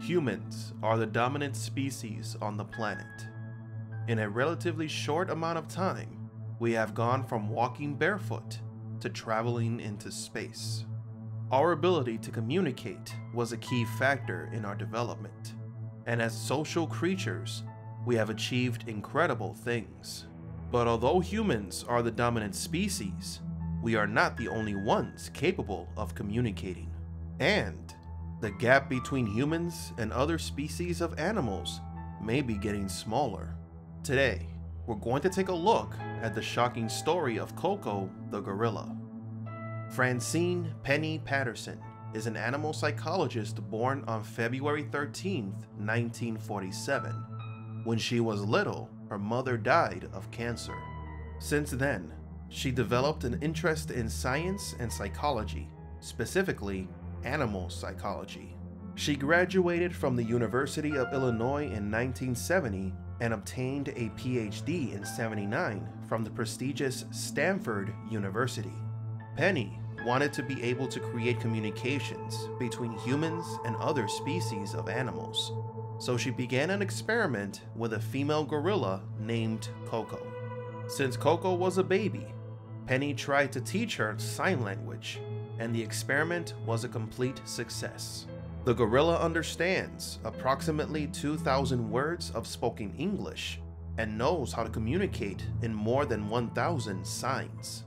Humans are the dominant species on the planet. In a relatively short amount of time, we have gone from walking barefoot to traveling into space. Our ability to communicate was a key factor in our development, and as social creatures, we have achieved incredible things. But although humans are the dominant species, we are not the only ones capable of communicating. And the gap between humans and other species of animals may be getting smaller. Today, we're going to take a look at the shocking story of Koko the gorilla. Francine Penny Patterson is an animal psychologist born on February 13, 1947. When she was little, her mother died of cancer. Since then, she developed an interest in science and psychology, specifically animal psychology. She graduated from the University of Illinois in 1970 and obtained a PhD in '79 from the prestigious Stanford University. Penny wanted to be able to create communications between humans and other species of animals, so she began an experiment with a female gorilla named Koko. Since Koko was a baby, Penny tried to teach her sign language, and the experiment was a complete success. The gorilla understands approximately 2,000 words of spoken English and knows how to communicate in more than 1,000 signs.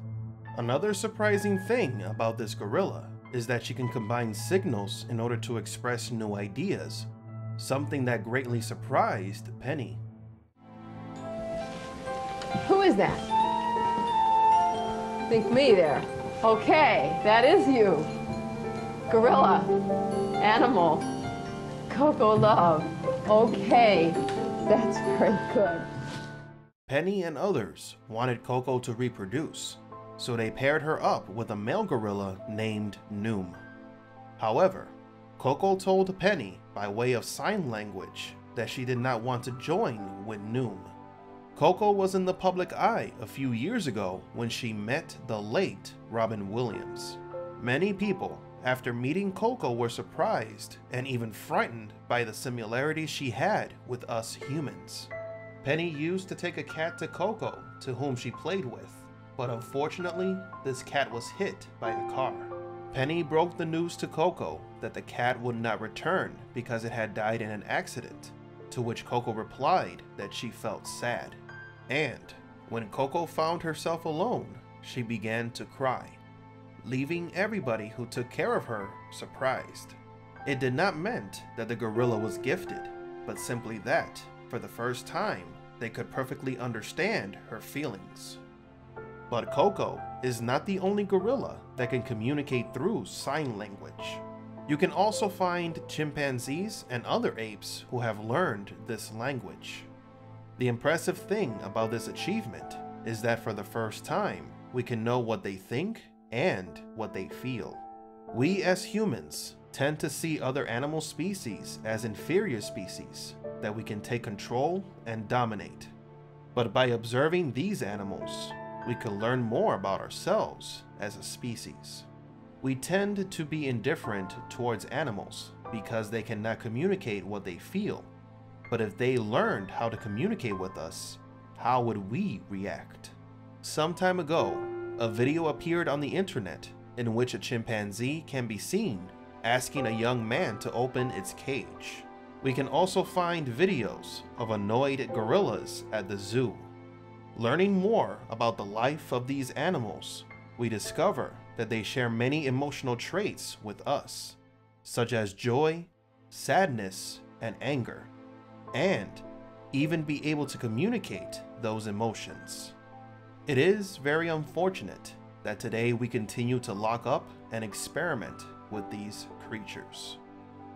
Another surprising thing about this gorilla is that she can combine signals in order to express new ideas, something that greatly surprised Penny. Who is that? Think me there. Okay, that is you. Gorilla, animal, Koko love. Okay, that's very good. Penny and others wanted Koko to reproduce, so they paired her up with a male gorilla named Noom. However, Koko told Penny by way of sign language that she did not want to join with Noom. Koko was in the public eye a few years ago when she met the late Robin Williams. Many people, after meeting Koko, were surprised and even frightened by the similarities she had with us humans. Penny used to take a cat to Koko, to whom she played with, but unfortunately, this cat was hit by a car. Penny broke the news to Koko that the cat would not return because it had died in an accident, to which Koko replied that she felt sad. And when Koko found herself alone, she began to cry, leaving everybody who took care of her surprised. It did not mean that the gorilla was gifted, but simply that, for the first time, they could perfectly understand her feelings. But Koko is not the only gorilla that can communicate through sign language. You can also find chimpanzees and other apes who have learned this language. The impressive thing about this achievement is that for the first time, we can know what they think and what they feel. We as humans tend to see other animal species as inferior species that we can take control and dominate. But by observing these animals, we can learn more about ourselves as a species. We tend to be indifferent towards animals because they cannot communicate what they feel. But if they learned how to communicate with us, how would we react? Some time ago, a video appeared on the internet in which a chimpanzee can be seen asking a young man to open its cage. We can also find videos of annoyed gorillas at the zoo. Learning more about the life of these animals, we discover that they share many emotional traits with us, such as joy, sadness, and anger, and even be able to communicate those emotions. It is very unfortunate that today we continue to lock up and experiment with these creatures.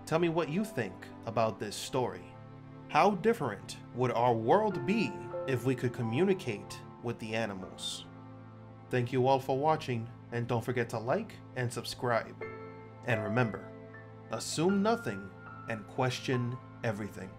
Tell me what you think about this story. How different would our world be if we could communicate with the animals? Thank you all for watching, and don't forget to like and subscribe. And remember, assume nothing and question everything.